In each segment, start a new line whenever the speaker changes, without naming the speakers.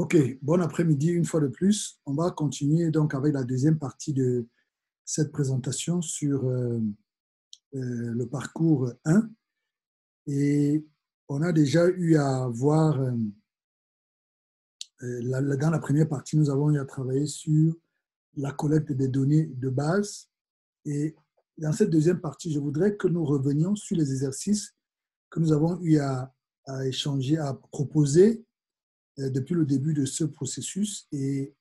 Ok, bon après-midi une fois de plus. On va continuer donc avec la deuxième partie de cette présentation sur le parcours 1. Et on a déjà eu à voir, dans la première partie, nous avons eu à travailler sur la collecte des données de base. Et dans cette deuxième partie, je voudrais que nous revenions sur les exercices que nous avons eu à échanger, à proposer depuis le début de ce processus et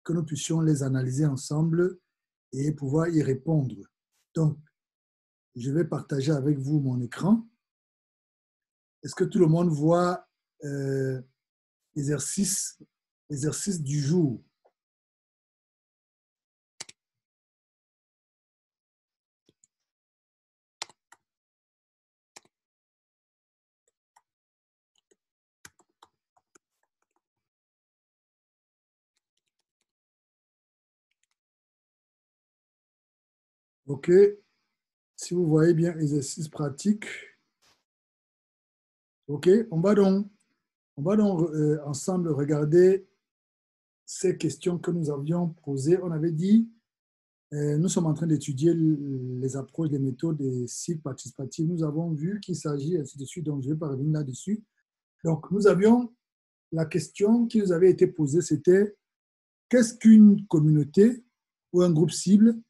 que nous puissions les analyser ensemble et pouvoir y répondre. Donc, je vais partager avec vous mon écran. Est-ce que tout le monde voit euh, l'exercice du jour? OK. Si vous voyez bien exercice pratique, OK. On va donc ensemble regarder ces questions que nous avions posées. On avait dit, nous sommes en train d'étudier les approches, les méthodes des cycles participatifs. Nous avons vu qu'il s'agit ainsi de suite, donc je ne vais pas revenir là-dessus. Donc, nous avions la question qui nous avait été posée, c'était qu'est-ce qu'une communauté ou un groupe cible?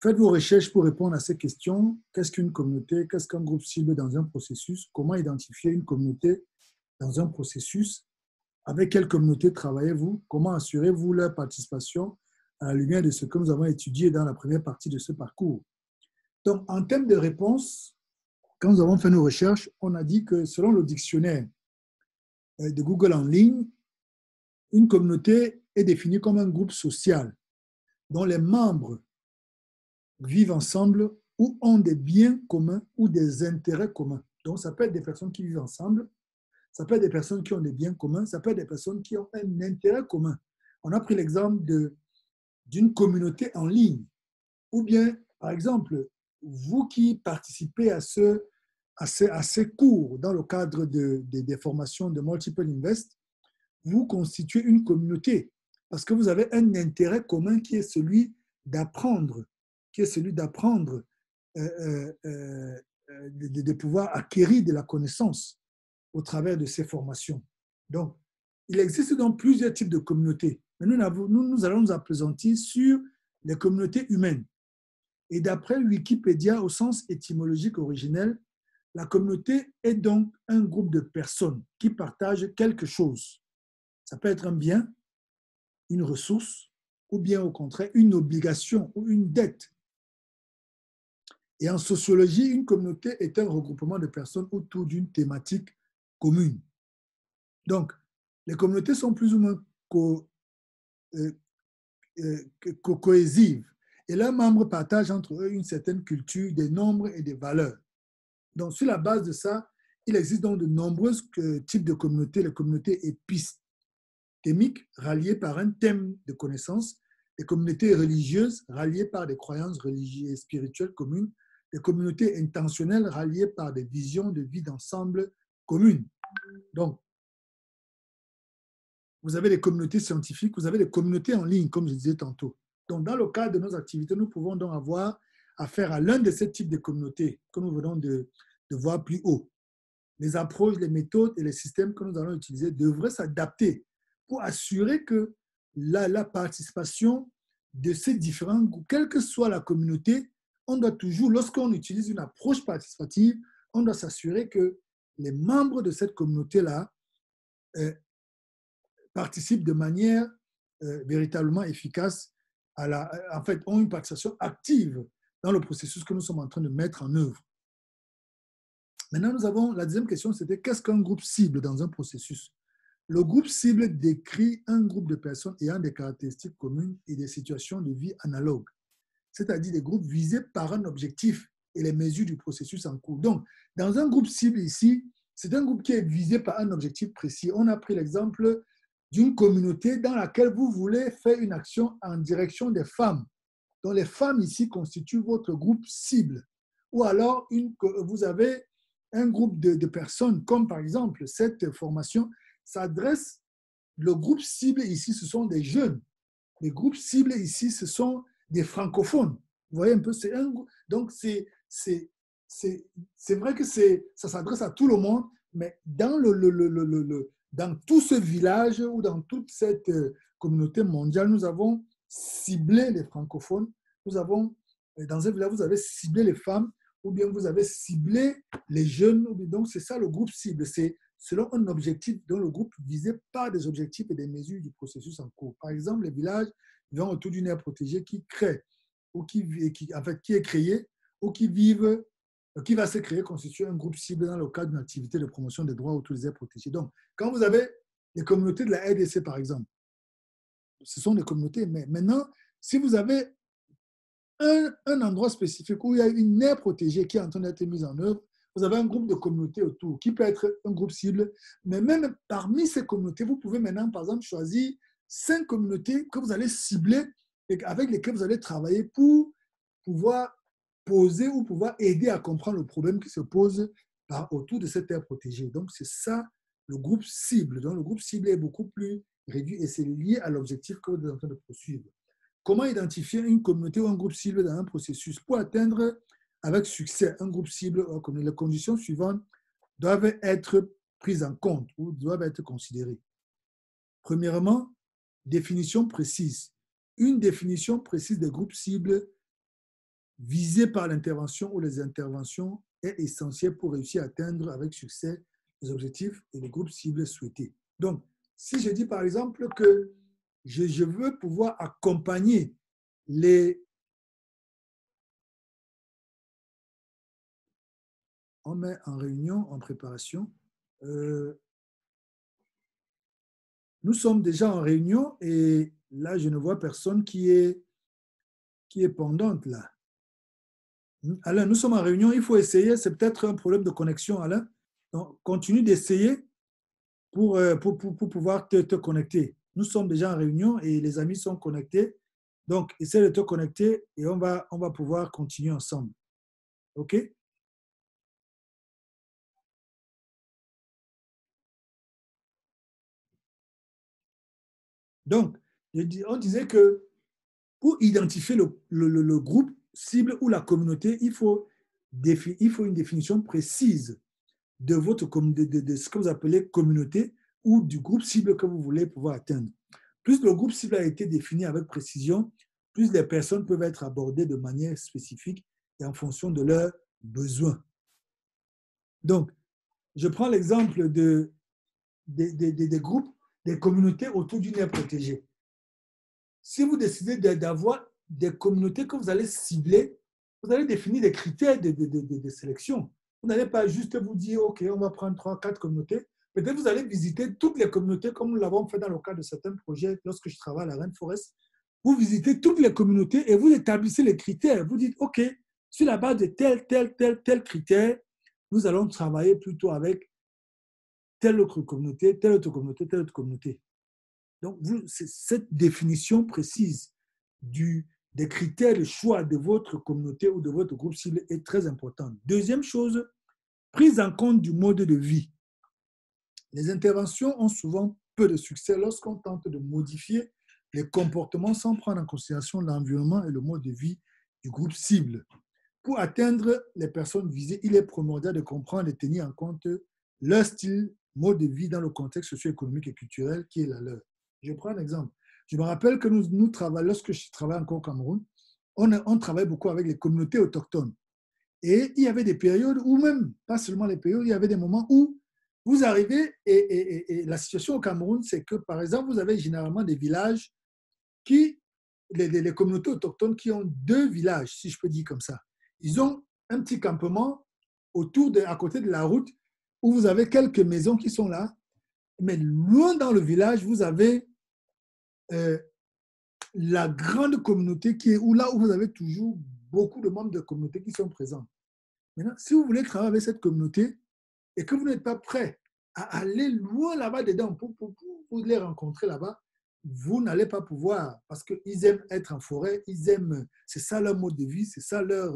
Faites vos recherches pour répondre à ces questions. Qu'est-ce qu'une communauté? Qu'est-ce qu'un groupe cible dans un processus? Comment identifier une communauté dans un processus? Avec quelle communauté travaillez-vous? Comment assurez-vous leur participation à la lumière de ce que nous avons étudié dans la première partie de ce parcours? Donc, en termes de réponse, quand nous avons fait nos recherches, on a dit que selon le dictionnaire de Google en ligne, une communauté est définie comme un groupe social dont les membres vivent ensemble ou ont des biens communs ou des intérêts communs. Donc, ça peut être des personnes qui vivent ensemble, ça peut être des personnes qui ont des biens communs, ça peut être des personnes qui ont un intérêt commun. On a pris l'exemple d'une communauté en ligne. Ou bien, par exemple, vous qui participez à ces cours dans le cadre des formations de Multiple Invest, vous constituez une communauté parce que vous avez un intérêt commun qui est celui d'apprendre, de pouvoir acquérir de la connaissance au travers de ces formations. Donc, il existe donc plusieurs types de communautés. Mais nous allons nous appesantir sur les communautés humaines. Et d'après Wikipédia, au sens étymologique originel, la communauté est donc un groupe de personnes qui partagent quelque chose. Ça peut être un bien, une ressource, ou bien au contraire une obligation ou une dette. Et en sociologie, une communauté est un regroupement de personnes autour d'une thématique commune. Donc, les communautés sont plus ou moins cohésives et leurs membres partagent entre eux une certaine culture, des nombres et des valeurs. Donc, sur la base de ça, il existe donc de nombreux types de communautés, les communautés épistémiques ralliées par un thème de connaissance, les communautés religieuses ralliées par des croyances religieuses et spirituelles communes, les communautés intentionnelles ralliées par des visions de vie d'ensemble communes. Donc, vous avez les communautés scientifiques, vous avez les communautés en ligne, comme je disais tantôt. Donc, dans le cadre de nos activités, nous pouvons donc avoir affaire à l'un de ces types de communautés que nous venons de voir plus haut. Les approches, les méthodes et les systèmes que nous allons utiliser devraient s'adapter pour assurer que la participation de ces différents groupes, quelle que soit la communauté, on doit toujours, lorsqu'on utilise une approche participative, on doit s'assurer que les membres de cette communauté-là participent de manière véritablement efficace en fait, ont une participation active dans le processus que nous sommes en train de mettre en œuvre. Maintenant, nous avons la deuxième question, c'était qu'est-ce qu'un groupe cible dans un processus? Le groupe cible décrit un groupe de personnes ayant des caractéristiques communes et des situations de vie analogues, c'est-à-dire des groupes visés par un objectif et les mesures du processus en cours. Donc, dans un groupe cible ici, c'est un groupe qui est visé par un objectif précis. On a pris l'exemple d'une communauté dans laquelle vous voulez faire une action en direction des femmes. Donc, les femmes ici constituent votre groupe cible. Ou alors, vous avez un groupe de personnes, comme par exemple, cette formation s'adresse le groupe cible ici, ce sont des jeunes. Les groupes cibles ici, ce sont des francophones. Vous voyez un peu, donc c'est vrai que ça s'adresse à tout le monde, mais dans, dans tout ce village ou dans toute cette communauté mondiale, nous avons ciblé les francophones. Nous avons, dans un village, vous avez ciblé les femmes ou bien vous avez ciblé les jeunes. Donc, c'est ça le groupe cible. C'est selon un objectif dont le groupe visait par des objectifs et des mesures du processus en cours. Par exemple, les villages vivant autour d'une aire protégée qui crée ou en fait, qui est créée ou qui va se créer, constituer un groupe cible dans le cadre d'une activité de promotion des droits autour des aires protégées. Donc, quand vous avez les communautés de la RDC, par exemple, ce sont des communautés, mais maintenant, si vous avez un endroit spécifique où il y a une aire protégée qui est en train d'être mise en œuvre, vous avez un groupe de communautés autour qui peut être un groupe cible, mais même parmi ces communautés, vous pouvez maintenant, par exemple, choisir 5 communautés que vous allez cibler et avec lesquelles vous allez travailler pour pouvoir poser ou pouvoir aider à comprendre le problème qui se pose autour de cette aire protégée. Donc, c'est ça le groupe cible. Donc, le groupe cible est beaucoup plus réduit et c'est lié à l'objectif que vous êtes en train de poursuivre. Comment identifier une communauté ou un groupe cible dans un processus? Pour atteindre avec succès un groupe cible, les conditions suivantes doivent être prises en compte ou doivent être considérées. Premièrement, définition précise. Une définition précise des groupes cibles visés par l'intervention ou les interventions est essentielle pour réussir à atteindre avec succès les objectifs et les groupes cibles souhaités. Donc, si je dis par exemple que je veux pouvoir accompagner les... On met en réunion, en préparation. Nous sommes déjà en réunion et là, je ne vois personne qui est pendante là. Alain, nous sommes en réunion, il faut essayer. C'est peut-être un problème de connexion, Alain. Donc, continue d'essayer pour pouvoir te connecter. Nous sommes déjà en réunion et les amis sont connectés. Donc, essaie de te connecter et on va pouvoir continuer ensemble. OK? Donc, on disait que pour identifier le groupe cible ou la communauté, il faut une définition précise de ce que vous appelez communauté ou du groupe cible que vous voulez pouvoir atteindre. Plus le groupe cible a été défini avec précision, plus les personnes peuvent être abordées de manière spécifique et en fonction de leurs besoins. Donc, je prends l'exemple des groupes, des communautés autour d'une aire protégée. Si vous décidez d'avoir des communautés que vous allez cibler, vous allez définir des critères de sélection. Vous n'allez pas juste vous dire, OK, on va prendre 3, 4 communautés. Peut-être vous allez visiter toutes les communautés comme nous l'avons fait dans le cadre de certains projets lorsque je travaille à la Rainforest. Vous visitez toutes les communautés et vous établissez les critères. Vous dites, OK, sur la base de tel critère, nous allons travailler plutôt avec telle autre communauté, telle autre communauté, telle autre communauté. Donc, cette définition précise des critères de choix de votre communauté ou de votre groupe cible est très importante. Deuxième chose, prise en compte du mode de vie. Les interventions ont souvent peu de succès lorsqu'on tente de modifier les comportements sans prendre en considération l'environnement et le mode de vie du groupe cible. Pour atteindre les personnes visées, il est primordial de comprendre et tenir en compte leur style, mode de vie dans le contexte socio-économique et culturel qui est la leur. Je prends un exemple. Je me rappelle que nous travaillons, lorsque je travaillais encore au Cameroun, on travaille beaucoup avec les communautés autochtones. Et il y avait des périodes où même, pas seulement les périodes, il y avait des moments où vous arrivez et la situation au Cameroun, c'est que, par exemple, vous avez généralement des villages les communautés autochtones qui ont 2 villages, si je peux dire comme ça. Ils ont un petit campement à côté de la route où vous avez quelques maisons qui sont là, mais loin dans le village, vous avez la grande communauté qui est là où vous avez toujours beaucoup de membres de communauté qui sont présents. Maintenant, si vous voulez travailler avec cette communauté et que vous n'êtes pas prêt à aller loin là-bas dedans pour les rencontrer là-bas, vous n'allez pas pouvoir parce qu'ils aiment être en forêt, c'est ça leur mode de vie, c'est ça leur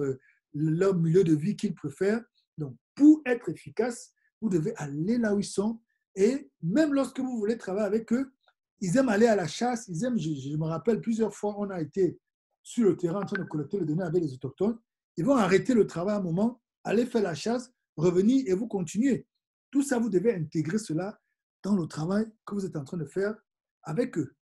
milieu de vie qu'ils préfèrent. Donc, pour être efficace, vous devez aller là où ils sont et même lorsque vous voulez travailler avec eux, ils aiment aller à la chasse, je me rappelle plusieurs fois, on a été sur le terrain en train de collecter les données avec les autochtones. Ils vont arrêter le travail à un moment, aller faire la chasse, revenir et vous continuez. Tout ça, vous devez intégrer cela dans le travail que vous êtes en train de faire avec eux.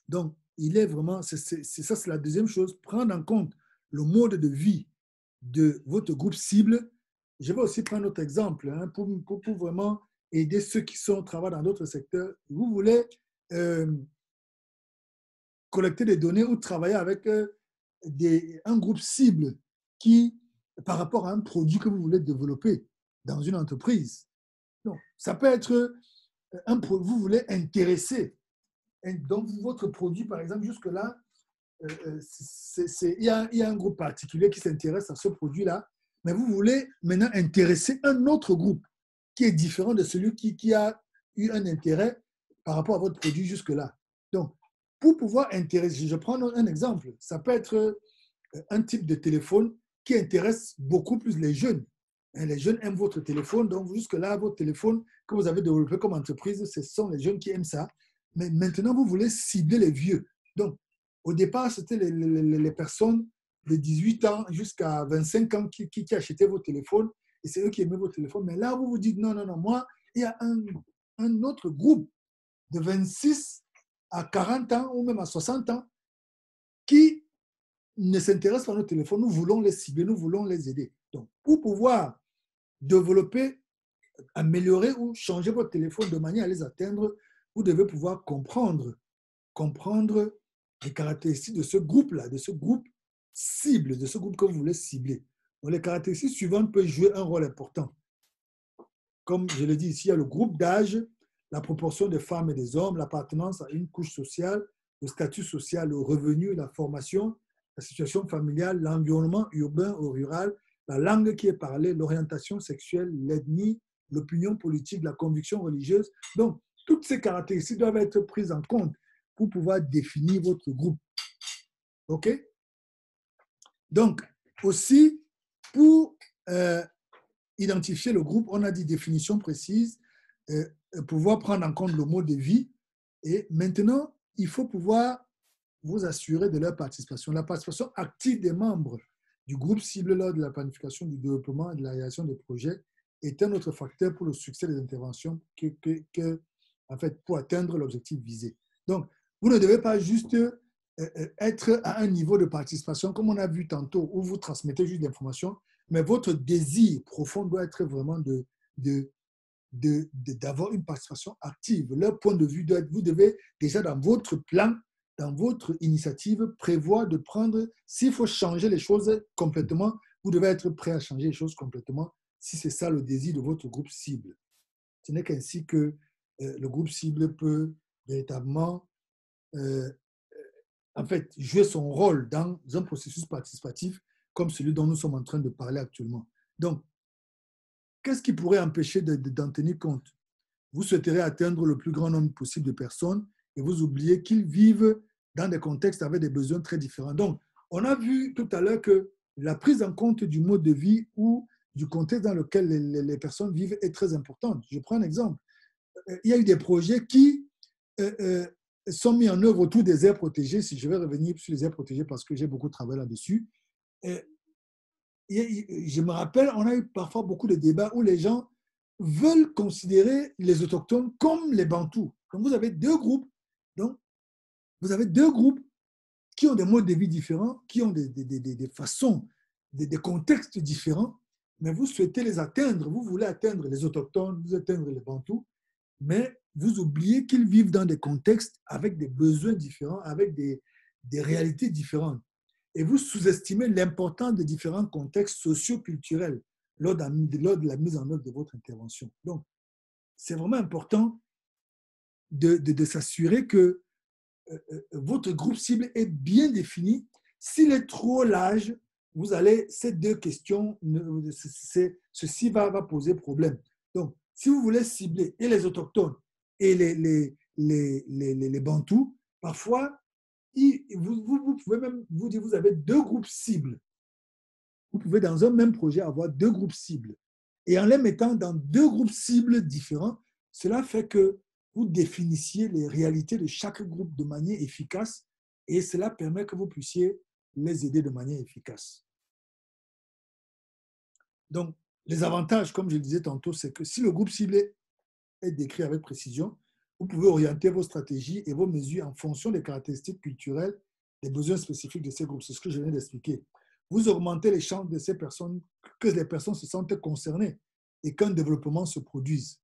Donc, il est vraiment, c'est ça, c'est la deuxième chose, prendre en compte le mode de vie de votre groupe cible. Je vais aussi prendre un autre exemple hein, pour vraiment aider ceux qui sont au travail dans d'autres secteurs. Vous voulez collecter des données ou travailler avec un groupe cible qui, par rapport à un produit que vous voulez développer dans une entreprise. Donc, ça peut être vous voulez intéresser. Donc, votre produit, par exemple, jusque-là, il y a un groupe particulier qui s'intéresse à ce produit-là, mais vous voulez maintenant intéresser un autre groupe qui est différent de celui qui a eu un intérêt par rapport à votre produit jusque-là. Donc, pour pouvoir intéresser, je prends un exemple, ça peut être un type de téléphone qui intéresse beaucoup plus les jeunes. Les jeunes aiment votre téléphone, donc jusque-là, votre téléphone que vous avez développé comme entreprise, ce sont les jeunes qui aiment ça. Mais maintenant, vous voulez cibler les vieux. Donc, au départ, c'était les personnes de 18 ans jusqu'à 25 ans qui achetaient vos téléphones et c'est eux qui aimaient vos téléphones. Mais là, vous vous dites non, non, non, moi, il y a un autre groupe de 26 à 40 ans ou même à 60 ans qui ne s'intéressent pas à nos téléphones. Nous voulons les cibler, nous voulons les aider. Donc, pour pouvoir développer, améliorer ou changer votre téléphone de manière à les atteindre, vous devez pouvoir comprendre les caractéristiques de ce groupe-là, de ce groupe cible, de ce groupe que vous voulez cibler. Donc, les caractéristiques suivantes peuvent jouer un rôle important. Comme je l'ai dit ici, il y a le groupe d'âge, la proportion des femmes et des hommes, l'appartenance à une couche sociale, le statut social, le revenu, la formation, la situation familiale, l'environnement urbain ou rural, la langue qui est parlée, l'orientation sexuelle, l'ethnie, l'opinion politique, la conviction religieuse. Donc, toutes ces caractéristiques doivent être prises en compte pour pouvoir définir votre groupe. OK? Donc, aussi, pour identifier le groupe, on a dit définition précise, pouvoir prendre en compte le mode de vie. Et maintenant, il faut pouvoir vous assurer de leur participation. La participation active des membres du groupe cible lors de la planification du développement et de la réalisation des projets est un autre facteur pour le succès des interventions en fait, pour atteindre l'objectif visé. Donc, vous ne devez pas juste être à un niveau de participation, comme on a vu tantôt, où vous transmettez juste l'information, mais votre désir profond doit être vraiment d'avoir une participation active. Leur point de vue doit être, vous devez déjà dans votre plan, dans votre initiative, prévoir de prendre, s'il faut changer les choses complètement, vous devez être prêt à changer les choses complètement, si c'est ça le désir de votre groupe cible. Ce n'est qu'ainsi que le groupe cible peut véritablement en fait, jouer son rôle dans un processus participatif comme celui dont nous sommes en train de parler actuellement. Donc, qu'est-ce qui pourrait empêcher d'en tenir compte? Vous souhaiterez atteindre le plus grand nombre possible de personnes et vous oubliez qu'ils vivent dans des contextes avec des besoins très différents. Donc, on a vu tout à l'heure que la prise en compte du mode de vie ou du contexte dans lequel les personnes vivent est très importante. Je prends un exemple. Il y a eu des projets qui sont mis en œuvre autour des aires protégées. Si je vais revenir sur les aires protégées parce que j'ai beaucoup travaillé là-dessus. Je me rappelle, on a eu parfois beaucoup de débats où les gens veulent considérer les autochtones comme les Bantous. Donc vous avez deux groupes. Donc, vous avez deux groupes qui ont des modes de vie différents, qui ont des façons, des contextes différents, mais vous souhaitez les atteindre. Vous voulez atteindre les autochtones, vous atteindre les Bantous, mais vous oubliez qu'ils vivent dans des contextes avec des besoins différents, avec des réalités différentes. Et vous sous-estimez l'importance des différents contextes socio-culturels lors de la mise en œuvre de votre intervention. Donc, c'est vraiment important de s'assurer que votre groupe cible est bien défini. S'il est trop large, vous allez, ces deux questions, ceci va poser problème. Donc, si vous voulez cibler et les autochtones et les Bantous, parfois, vous pouvez même vous dire, vous avez deux groupes cibles. Vous pouvez dans un même projet avoir deux groupes cibles. Et en les mettant dans deux groupes cibles différents, cela fait que vous définissiez les réalités de chaque groupe de manière efficace et cela permet que vous puissiez les aider de manière efficace. Donc, les avantages, comme je le disais tantôt, c'est que si le groupe ciblé est décrit avec précision, vous pouvez orienter vos stratégies et vos mesures en fonction des caractéristiques culturelles, des besoins spécifiques de ces groupes. C'est ce que je viens d'expliquer. Vous augmentez les chances de ces personnes, que les personnes se sentent concernées et qu'un développement se produise.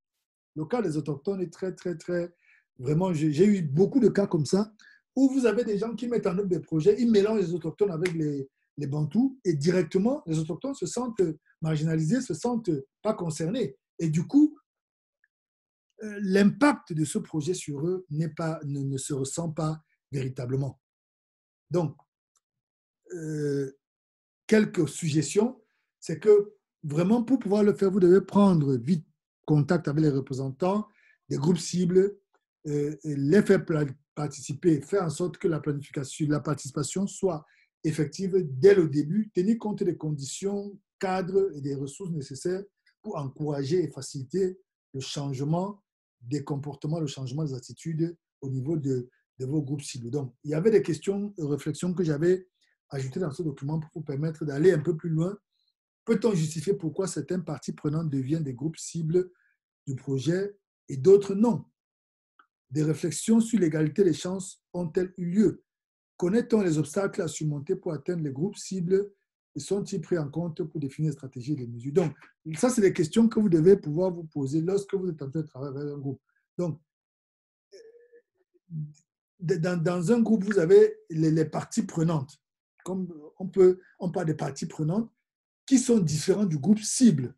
Le cas des autochtones est très, vraiment, j'ai eu beaucoup de cas comme ça, où vous avez des gens qui mettent en œuvre des projets, ils mélangent les autochtones avec les bantous, et directement, les autochtones se sentent marginalisés, se sentent pas concernés. Et du coup, l'impact de ce projet sur eux ne se ressent pas véritablement. Donc, quelques suggestions, c'est que vraiment, pour pouvoir le faire, vous devez prendre vite contact avec les représentants des groupes cibles, les faire participer, faire en sorte que la planification, la participation soit effective dès le début, tenir compte des conditions, cadres et des ressources nécessaires pour encourager et faciliter le changement des comportements, le changement des attitudes au niveau de vos groupes cibles. Donc, il y avait des questions, réflexions que j'avais ajoutées dans ce document pour vous permettre d'aller un peu plus loin. Peut-on justifier pourquoi certaines parties prenantes deviennent des groupes cibles du projet et d'autres non? Des réflexions sur l'égalité des chances ont-elles eu lieu? Connaît-on les obstacles à surmonter pour atteindre les groupes cibles et sont-ils pris en compte pour définir les stratégies et les mesures? Donc, ça, c'est des questions que vous devez pouvoir vous poser lorsque vous êtes en train de travailler avec un groupe. Donc, dans un groupe, vous avez les parties prenantes. Comme on parle des parties prenantes qui sont différentes du groupe cible.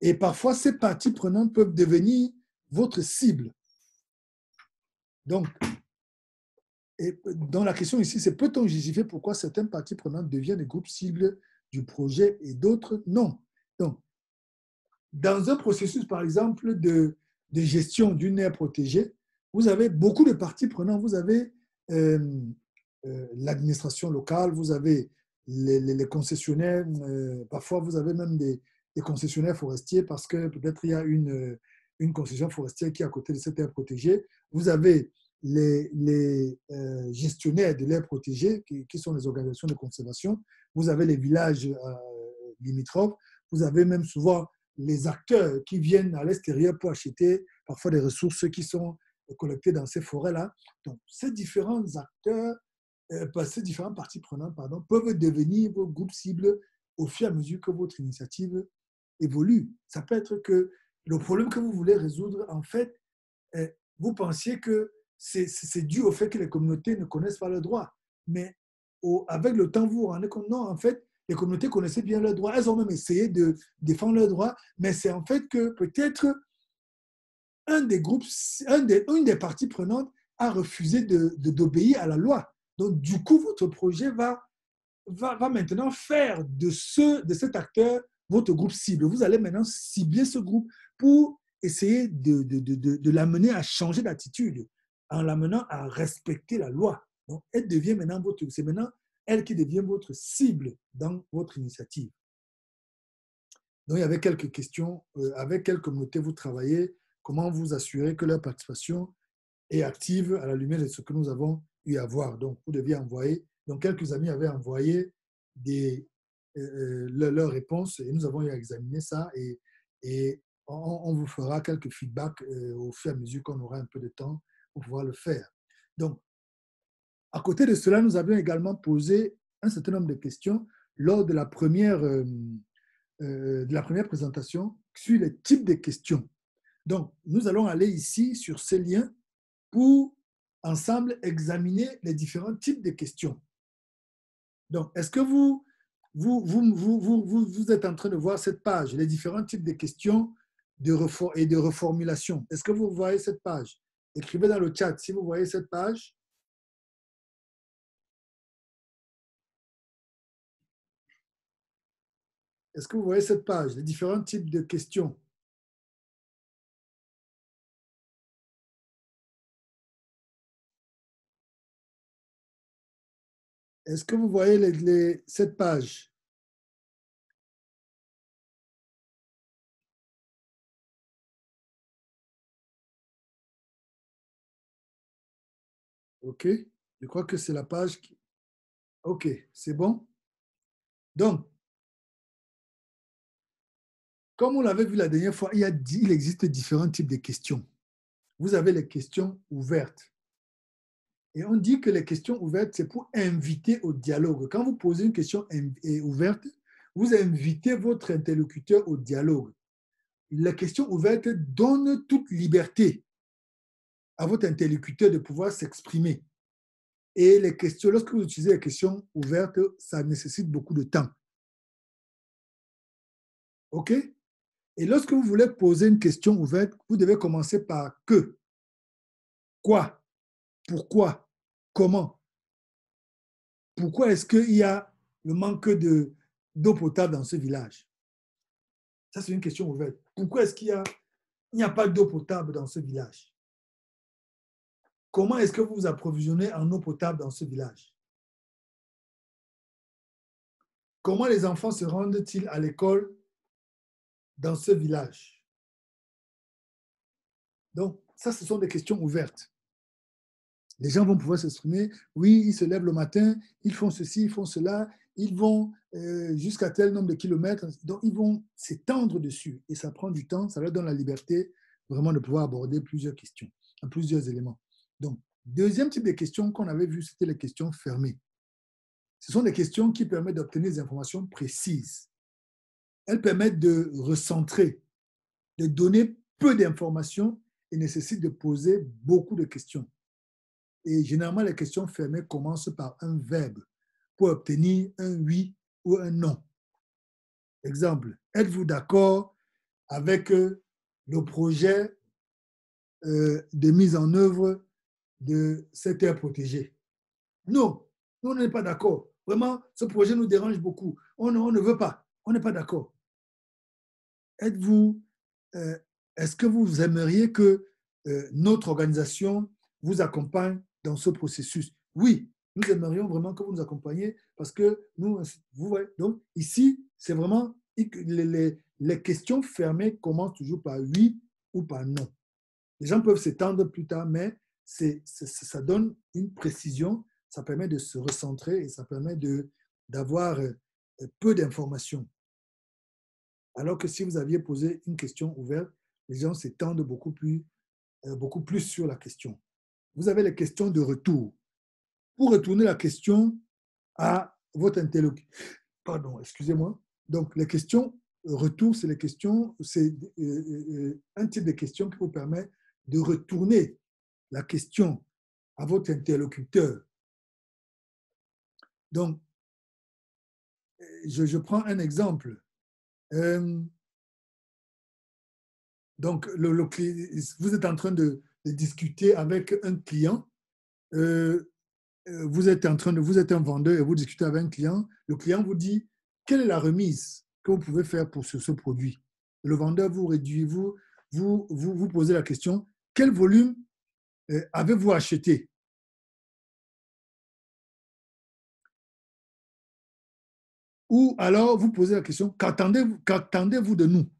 Et parfois, ces parties prenantes peuvent devenir votre cible. Donc, dans la question ici, c'est peut-on justifier pourquoi certaines parties prenantes deviennent des groupes cibles du projet et d'autres non? Donc, dans un processus, par exemple, de gestion d'une aire protégée, vous avez beaucoup de parties prenantes. Vous avez l'administration locale, vous avez les concessionnaires, parfois vous avez même des concessionnaires forestiers parce que peut-être il y a une concession forestière qui est à côté de cette aire protégée. Vous avez les gestionnaires de l'aire protégée qui sont les organisations de conservation. Vous avez les villages limitrophes. Vous avez même souvent les acteurs qui viennent à l'extérieur pour acheter parfois des ressources qui sont collectées dans ces forêts-là. Donc, ces différents acteurs, ces différentes parties prenantes, peuvent devenir vos groupes cibles au fur et à mesure que votre initiative évolue. Ça peut être que le problème que vous voulez résoudre, en fait, vous pensiez que c'est dû au fait que les communautés ne connaissent pas leurs droits. Mais avec le temps, vous vous rendez compte, non, en fait, les communautés connaissaient bien leurs droits. Elles ont même essayé de défendre leurs droits, mais c'est en fait que peut-être un des groupes, une des parties prenantes a refusé d'obéir à la loi. Donc, du coup, votre projet va maintenant faire de cet acteur votre groupe cible. Vous allez maintenant cibler ce groupe pour essayer de l'amener à changer d'attitude, en l'amenant à respecter la loi. Donc, c'est maintenant elle qui devient votre cible dans votre initiative. Donc, il y avait quelques questions. Avec quelle communauté vous travaillez? Comment vous assurez que leur participation est active à la lumière de ce que nous avons eu à voir? Donc, vous deviez envoyer. Donc, quelques amis avaient envoyé leurs réponses et nous avons eu à examiner ça et on vous fera quelques feedbacks au fur et à mesure qu'on aura un peu de temps pour pouvoir le faire. Donc, à côté de cela, nous avions également posé un certain nombre de questions lors de la première présentation sur les types de questions. Donc, nous allons aller ici sur ces liens pour ensemble examiner les différents types de questions. Donc, est-ce que vous êtes en train de voir cette page, les différents types de questions et de reformulation? Est-ce que vous voyez cette page? Écrivez dans le chat si vous voyez cette page. Est-ce que vous voyez cette page, les différents types de questions? Est-ce que vous voyez cette page? OK. Je crois que c'est la page qui... OK, c'est bon. Donc, comme on l'avait vu la dernière fois, il existe différents types de questions. Vous avez les questions ouvertes. Et on dit que les questions ouvertes, c'est pour inviter au dialogue. Quand vous posez une question ouverte, vous invitez votre interlocuteur au dialogue. Les questions ouvertes donnent toute liberté à votre interlocuteur de pouvoir s'exprimer. Et les questions, lorsque vous utilisez les questions ouvertes, ça nécessite beaucoup de temps. OK? Et lorsque vous voulez poser une question ouverte, vous devez commencer par que, quoi, pourquoi, comment. Pourquoi est-ce qu'il y a le manque d'eau potable dans ce village? Ça, c'est une question ouverte. Pourquoi est-ce qu'il n'y a pas d'eau potable dans ce village? Comment est-ce que vous vous approvisionnez en eau potable dans ce village? Comment les enfants se rendent-ils à l'école dans ce village? Donc, ça, ce sont des questions ouvertes. Les gens vont pouvoir s'exprimer. Oui, ils se lèvent le matin, ils font ceci, ils font cela, ils vont jusqu'à tel nombre de kilomètres. Donc, ils vont s'étendre dessus. Et ça prend du temps, ça leur donne la liberté vraiment de pouvoir aborder plusieurs questions, plusieurs éléments. Donc, deuxième type de questions qu'on avait vu, c'était les questions fermées. Ce sont des questions qui permettent d'obtenir des informations précises. Elles permettent de recentrer, de donner peu d'informations et nécessitent de poser beaucoup de questions. Et généralement, les questions fermées commencent par un verbe pour obtenir un oui ou un non. Exemple, êtes-vous d'accord avec le projet de mise en œuvre de cette aire protégée? Non, nous, on n'est pas d'accord. Vraiment, ce projet nous dérange beaucoup. On ne veut pas. On n'est pas d'accord. Êtes-vous, est-ce que vous aimeriez que notre organisation vous accompagne dans ce processus? Oui, nous aimerions vraiment que vous nous accompagniez parce que nous, vous voyez, donc ici, c'est vraiment, les questions fermées commencent toujours par oui ou par non. Les gens peuvent s'étendre plus tard, mais ça donne une précision, ça permet de se recentrer et ça permet d'avoir peu d'informations. Alors que si vous aviez posé une question ouverte, les gens s'étendent beaucoup plus sur la question. Vous avez les questions de retour. Pour retourner la question à votre interlocuteur. Pardon, excusez-moi. Donc, les questions retour, c'est un type de question qui vous permet de retourner la question à votre interlocuteur. Donc, je prends un exemple. Donc, vous êtes en train de discuter avec un client. Vous êtes un vendeur et vous discutez avec un client. Le client vous dit quelle est la remise que vous pouvez faire pour ce produit. Le vendeur vous réduit, vous posez la question quel volume avez-vous acheté? Ou alors vous posez la question qu'attendez-vous de nous?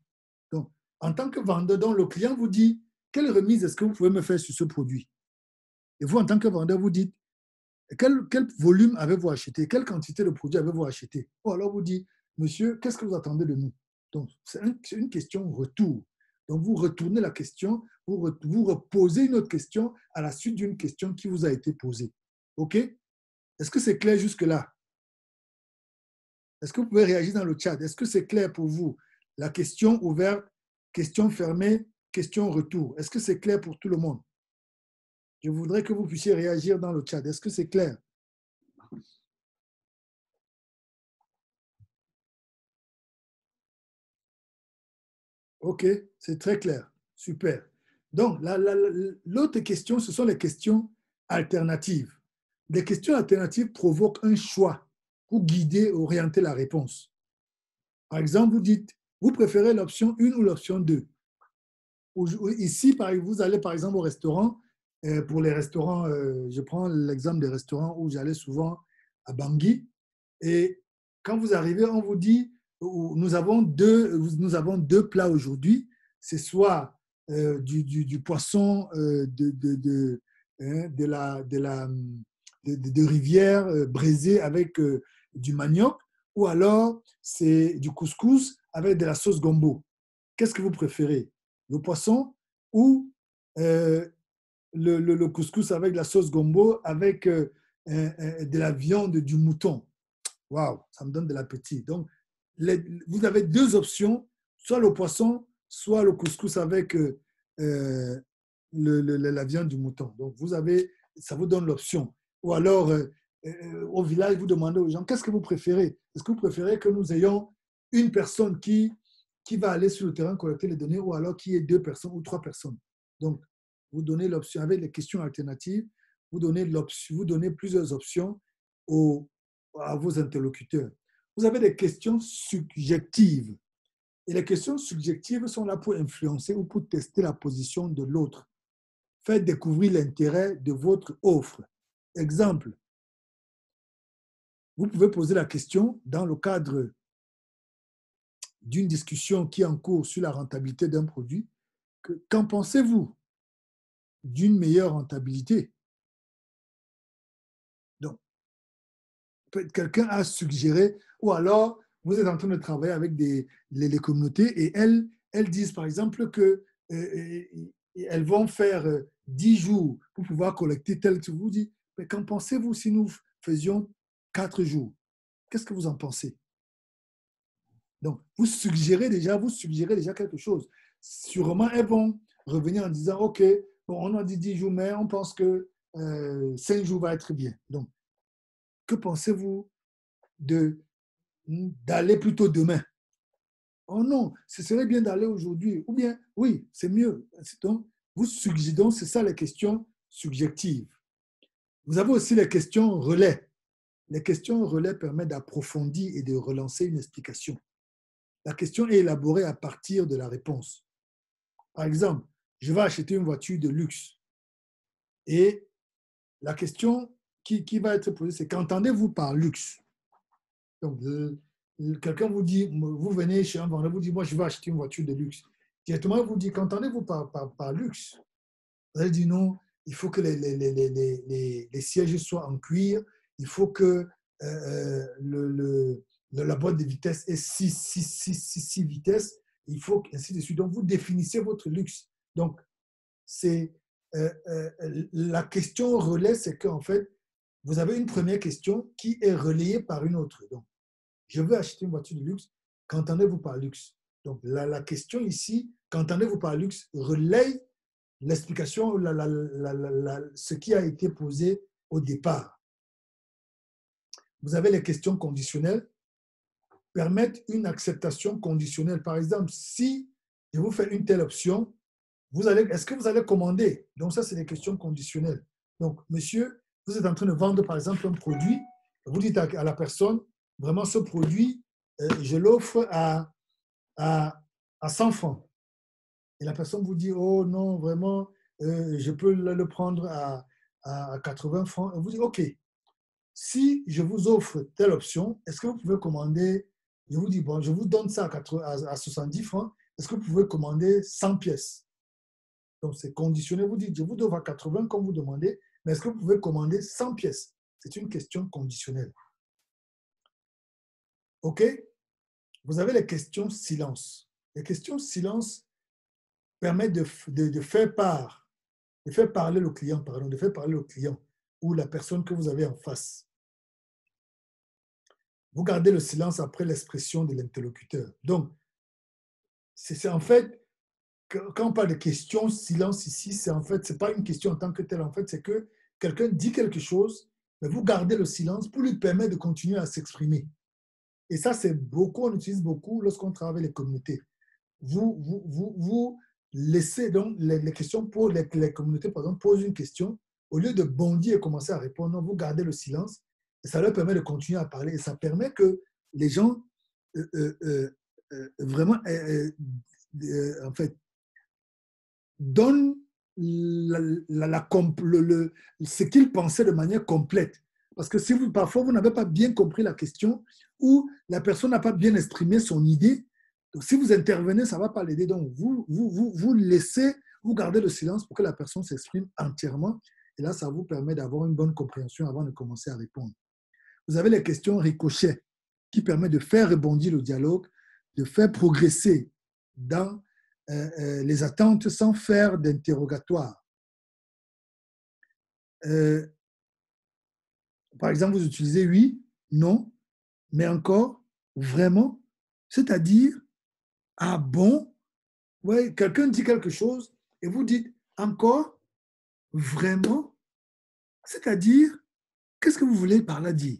Donc, en tant que vendeur, donc le client vous dit quelle remise est-ce que vous pouvez me faire sur ce produit? Et vous, en tant que vendeur, vous dites quel volume avez-vous acheté? Quelle quantité de produits avez-vous acheté? Ou alors vous dites, monsieur, qu'est-ce que vous attendez de nous? Donc, c'est une question retour. Donc, vous retournez la question, vous reposez une autre question à la suite d'une question qui vous a été posée. OK? Est-ce que c'est clair jusque-là? Est-ce que vous pouvez réagir dans le chat? Est-ce que c'est clair pour vous? La question ouverte, question fermée, question retour. Est-ce que c'est clair pour tout le monde? Je voudrais que vous puissiez réagir dans le chat. Est-ce que c'est clair? OK, c'est très clair. Super. Donc, l'autre question, ce sont les questions alternatives. Les questions alternatives provoquent un choix pour guider, orienter la réponse. Par exemple, vous dites, vous préférez l'option 1 ou l'option 2. Ici, vous allez par exemple au restaurant. Pour les restaurants, je prends l'exemple des restaurants où j'allais souvent à Bangui. Et quand vous arrivez, on vous dit, nous avons deux plats aujourd'hui. C'est soit du poisson hein, de rivière braisée avec du manioc, ou alors c'est du couscous avec de la sauce gombo. Qu'est-ce que vous préférez? Le poisson ou euh, le couscous avec la sauce gombo avec de la viande du mouton? Waouh, ça me donne de l'appétit. Donc, vous avez deux options, soit le poisson, soit le couscous avec euh, la viande du mouton. Donc, ça vous donne l'option. Ou alors, au village, vous demandez aux gens, qu'est-ce que vous préférez? Est-ce que vous préférez que nous ayons une personne qui va aller sur le terrain collecter les données, ou alors qu'il y ait deux personnes ou trois personnes? Donc, vous donnez l'option, avec les questions alternatives, vous donnez plusieurs options à vos interlocuteurs. Vous avez des questions subjectives. Et les questions subjectives sont là pour influencer ou pour tester la position de l'autre. Faire découvrir l'intérêt de votre offre. Exemple, vous pouvez poser la question dans le cadre d'une discussion qui est en cours sur la rentabilité d'un produit. Qu'en pensez-vous d'une meilleure rentabilité? Donc, quelqu'un a suggéré, ou alors vous êtes en train de travailler avec les communautés et elles disent par exemple que elles vont faire 10 jours pour pouvoir collecter tel que vous dites. Mais qu'en pensez-vous si nous faisions 4 jours? Qu'est-ce que vous en pensez? Donc, vous suggérez déjà quelque chose. Sûrement, elles vont revenir en disant, OK, bon, on a dit 10 jours, mais on pense que 5 jours va être bien. Donc, que pensez-vous d'aller plutôt demain? Oh non, ce serait bien d'aller aujourd'hui. Ou bien, oui, c'est mieux. Donc, vous suggérez, donc c'est ça les questions subjectives. Vous avez aussi les questions relais. Les questions relais permettent d'approfondir et de relancer une explication. La question est élaborée à partir de la réponse. Par exemple, je vais acheter une voiture de luxe. Et la question qui va être posée, c'est qu'entendez-vous par luxe? Donc, quelqu'un vous dit, vous venez chez un vendeur, vous dit, moi, je vais acheter une voiture de luxe. Directement, vous dit, qu'entendez-vous par luxe? Vous allez dire, non, il faut que les sièges soient en cuir, il faut que la boîte de vitesse ait 6 vitesses, il faut ainsi de suite. Donc, vous définissez votre luxe. Donc, c'est la question relais, c'est qu'en fait, vous avez une première question qui est relayée par une autre. Donc, je veux acheter une voiture de luxe. Qu'entendez-vous par luxe? Donc, la question ici, qu'entendez-vous par luxe, relaye l'explication, ce qui a été posé au départ. Vous avez les questions conditionnelles, permettent une acceptation conditionnelle. Par exemple, si je vous fais une telle option, est-ce que vous allez commander? Donc, ça, c'est des questions conditionnelles. Donc, monsieur, vous êtes en train de vendre, par exemple, un produit. Vous dites à la personne, vraiment, ce produit, je l'offre à 100 francs. Et la personne vous dit, oh non, vraiment, je peux le prendre à 80 francs. Et vous dites, OK, si je vous offre telle option, est-ce que vous pouvez commander? Je vous dis, bon, je vous donne ça à 70 francs. Est-ce que vous pouvez commander 100 pièces? Donc, c'est conditionné. Vous dites, je vous donne à 80 comme vous demandez, mais est-ce que vous pouvez commander 100 pièces? C'est une question conditionnelle. OK? Vous avez les questions silence. Les questions silence permettent de faire parler le client, pardon, de faire parler le client ou la personne que vous avez en face. Vous gardez le silence après l'expression de l'interlocuteur. Donc, c'est en fait, quand on parle de question silence ici, c'est en fait, c'est pas une question en tant que telle. En fait, c'est que quelqu'un dit quelque chose, mais vous gardez le silence pour lui permettre de continuer à s'exprimer. Et ça, c'est beaucoup, on utilise beaucoup lorsqu'on travaille avec les communautés. Vous laissez donc les questions pour les communautés, par exemple, posent une question, au lieu de bondir et commencer à répondre, vous gardez le silence et ça leur permet de continuer à parler et ça permet que les gens vraiment, en fait, donnent ce qu'ils pensaient de manière complète. Parce que si parfois vous n'avez pas bien compris la question ou la personne n'a pas bien exprimé son idée, donc si vous intervenez, ça ne va pas l'aider. Donc vous laissez, vous gardez le silence pour que la personne s'exprime entièrement Et là, ça vous permet d'avoir une bonne compréhension avant de commencer à répondre. Vous avez les questions ricochet qui permettent de faire rebondir le dialogue, de faire progresser dans les attentes sans faire d'interrogatoire. Par exemple, vous utilisez oui, non, mais encore, vraiment, c'est-à-dire, ah bon, ouais, quelqu'un dit quelque chose et vous dites encore, vraiment, c'est-à-dire, qu'est-ce que vous voulez par là dire?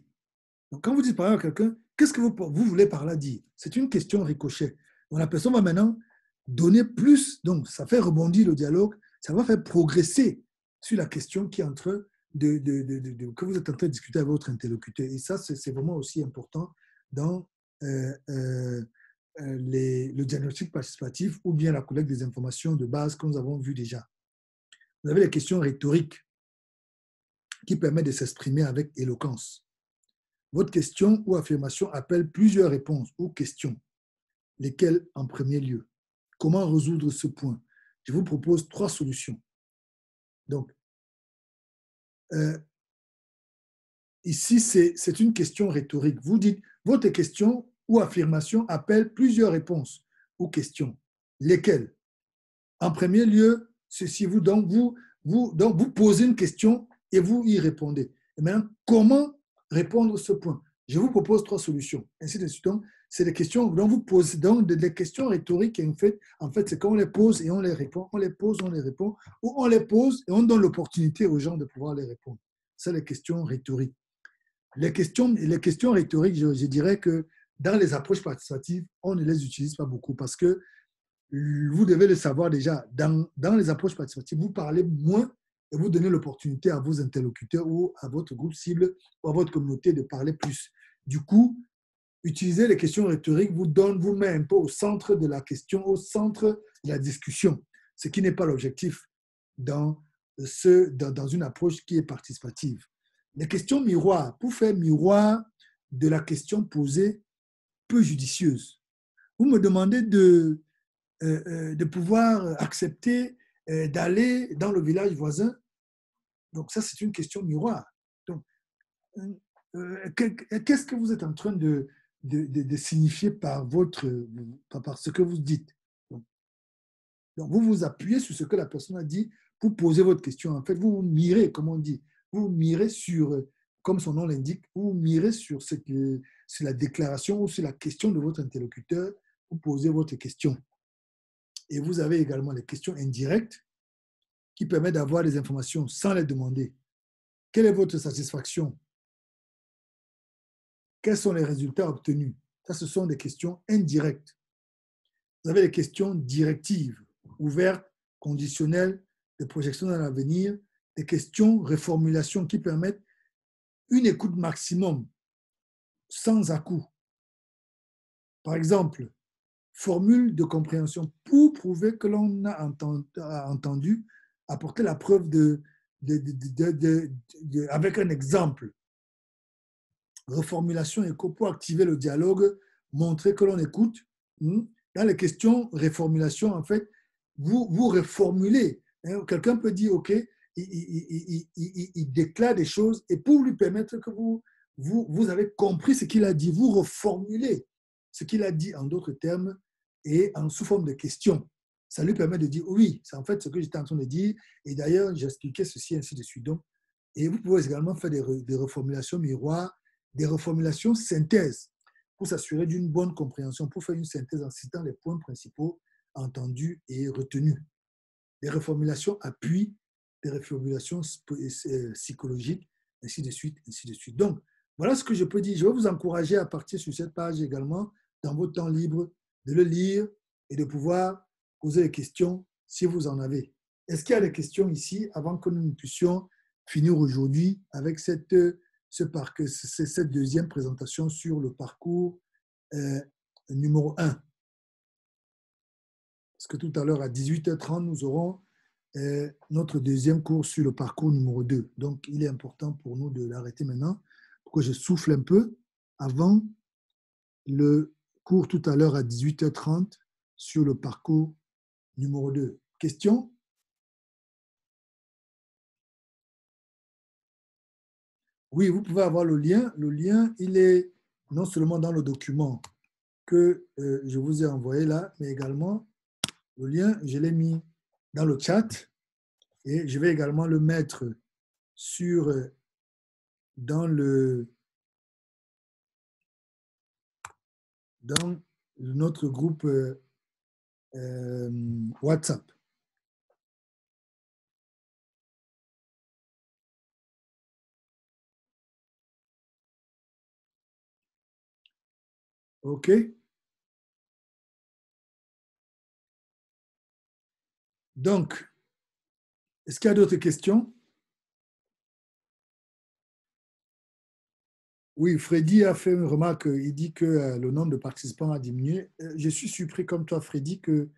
Donc, quand vous dites par exemple à quelqu'un, qu'est-ce que vous voulez par là dire? C'est une question ricochet. Donc, la personne va maintenant donner plus, donc ça fait rebondir le dialogue, ça va faire progresser sur la question qui est en train que vous êtes en train de discuter avec votre interlocuteur. Et ça, c'est vraiment aussi important dans le diagnostic participatif ou bien la collecte des informations de base que nous avons vu déjà. Vous avez les questions rhétoriques qui permettent de s'exprimer avec éloquence. Votre question ou affirmation appelle plusieurs réponses ou questions. Lesquelles en premier lieu? Comment résoudre ce point? Je vous propose 3 solutions. Donc, ici, c'est une question rhétorique. Vous dites, votre question ou affirmation appelle plusieurs réponses ou questions. Lesquelles? En premier lieu, ceci vous posez une question et vous y répondez. Et maintenant, comment répondre à ce point? Je vous propose 3 solutions. Ainsi de suite. C'est des questions dont vous posez, donc des questions rhétoriques. En fait, c'est quand on les pose et on les répond. On les pose, on les répond. Ou on les pose et on donne l'opportunité aux gens de pouvoir les répondre. C'est les questions rhétoriques. Les questions rhétoriques, je dirais que dans les approches participatives, on ne les utilise pas beaucoup parce que vous devez le savoir déjà, dans les approches participatives, vous parlez moins et vous donnez l'opportunité à vos interlocuteurs ou à votre groupe cible ou à votre communauté de parler plus. Du coup, utiliser les questions rhétoriques vous met un peu au centre de la question, au centre de la discussion, ce qui n'est pas l'objectif dans une approche qui est participative. Les questions miroirs, pour faire miroir de la question posée, peu judicieuse. Vous me demandez de pouvoir accepter d'aller dans le village voisin. Donc ça, c'est une question miroir. Donc, qu'est-ce que vous êtes en train de signifier par ce que vous dites? Donc, vous vous appuyez sur ce que la personne a dit pour poser votre question. En fait, vous mirez, comme on dit, vous mirez sur, comme son nom l'indique, vous mirez sur la déclaration ou sur la question de votre interlocuteur pour poser votre question. Et vous avez également les questions indirectes qui permettent d'avoir des informations sans les demander. Quelle est votre satisfaction? Quels sont les résultats obtenus? Ça, ce sont des questions indirectes. Vous avez les questions directives, ouvertes, conditionnelles, des projections dans l'avenir, des questions reformulation qui permettent une écoute maximum, sans à-coup. Par exemple, formule de compréhension pour prouver que l'on a entendu, apporter la preuve avec un exemple. Reformulation écho pour activer le dialogue, montrer que l'on écoute. Dans les questions reformulation, en fait, vous reformulez. Quelqu'un peut dire, OK, il déclare des choses et pour lui permettre que vous avez compris ce qu'il a dit, vous reformulez ce qu'il a dit en d'autres termes et sous forme de questions. Ça lui permet de dire, oui, c'est en fait ce que j'étais en train de dire et d'ailleurs, j'expliquais ceci, ainsi de suite. Donc, et vous pouvez également faire des reformulations miroirs, des reformulations synthèse pour s'assurer d'une bonne compréhension, pour faire une synthèse en citant les points principaux entendus et retenus. Des reformulations appui, des reformulations psychologiques, ainsi de suite, ainsi de suite. Donc, voilà ce que je peux dire. Je vais vous encourager à partir sur cette page également, dans votre temps libre, de le lire et de pouvoir poser des questions si vous en avez. Est-ce qu'il y a des questions ici avant que nous puissions finir aujourd'hui avec cette deuxième présentation sur le parcours numéro 1. Parce que tout à l'heure, à 18h30, nous aurons notre deuxième cours sur le parcours numéro 2. Donc, il est important pour nous de l'arrêter maintenant pour que je souffle un peu avant le cours tout à l'heure à 18h30 sur le parcours numéro 2. Question? Oui, vous pouvez avoir le lien. Le lien, il est non seulement dans le document que je vous ai envoyé là, mais également le lien, je l'ai mis dans le chat et je vais également le mettre sur, dans, dans notre groupe WhatsApp. OK? Donc, est-ce qu'il y a d'autres questions? Oui, Freddy a fait une remarque. Il dit que le nombre de participants a diminué. Je suis surpris comme toi, Freddy, qu'il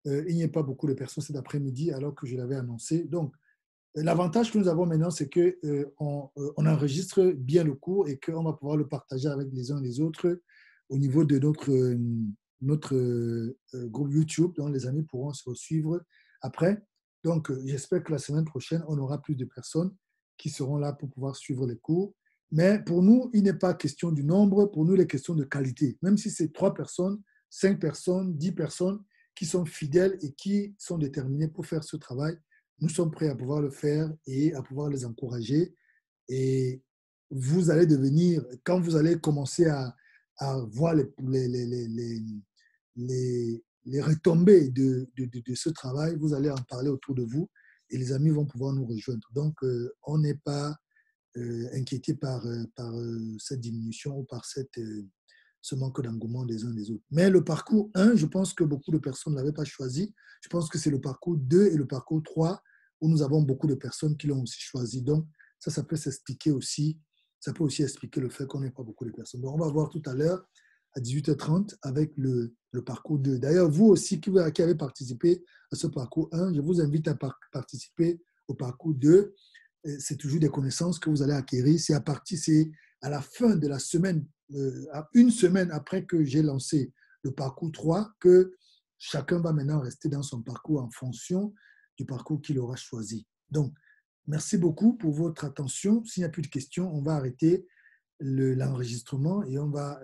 n'y ait pas beaucoup de personnes cet après-midi alors que je l'avais annoncé. Donc, l'avantage que nous avons maintenant, c'est qu'on enregistre bien le cours et qu'on va pouvoir le partager avec les uns et les autres au niveau de notre groupe YouTube, dont les amis pourront se suivre après. Donc, j'espère que la semaine prochaine, on aura plus de personnes qui seront là pour pouvoir suivre les cours. Mais pour nous, il n'est pas question du nombre, pour nous, il est question de qualité. Même si c'est 3 personnes, 5 personnes, 10 personnes qui sont fidèles et qui sont déterminées pour faire ce travail, nous sommes prêts à pouvoir le faire et à pouvoir les encourager. Et vous allez devenir, quand vous allez commencer à voir les retombées de ce travail, vous allez en parler autour de vous et les amis vont pouvoir nous rejoindre. Donc, on n'est pas inquiété par cette diminution ou par ce manque d'engouement des uns des autres. Mais le parcours 1, je pense que beaucoup de personnes ne l'avaient pas choisi. Je pense que c'est le parcours 2 et le parcours 3 où nous avons beaucoup de personnes qui l'ont aussi choisi. Donc, ça peut s'expliquer aussi. Ça peut aussi expliquer le fait qu'on n'ait pas beaucoup de personnes. Donc, on va voir tout à l'heure à 18h30 avec le parcours 2. D'ailleurs, vous aussi qui avez participé à ce parcours 1, je vous invite à participer au parcours 2. C'est toujours des connaissances que vous allez acquérir. C'est à la fin de la semaine, une semaine après que j'ai lancé le parcours 3, que chacun va maintenant rester dans son parcours en fonction du parcours qu'il aura choisi. Donc, merci beaucoup pour votre attention. S'il n'y a plus de questions, on va arrêter l'enregistrement et on va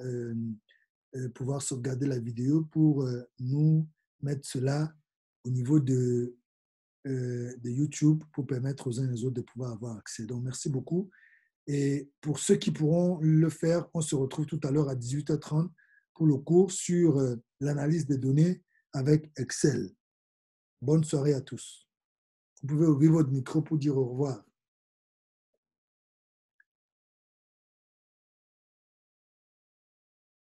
pouvoir sauvegarder la vidéo pour nous mettre cela au niveau de YouTube pour permettre aux uns et aux autres de pouvoir avoir accès. Donc, merci beaucoup. Et pour ceux qui pourront le faire, on se retrouve tout à l'heure à 18h30 pour le cours sur l'analyse des données avec Excel. Bonne soirée à tous. Vous pouvez ouvrir votre micro pour dire au revoir.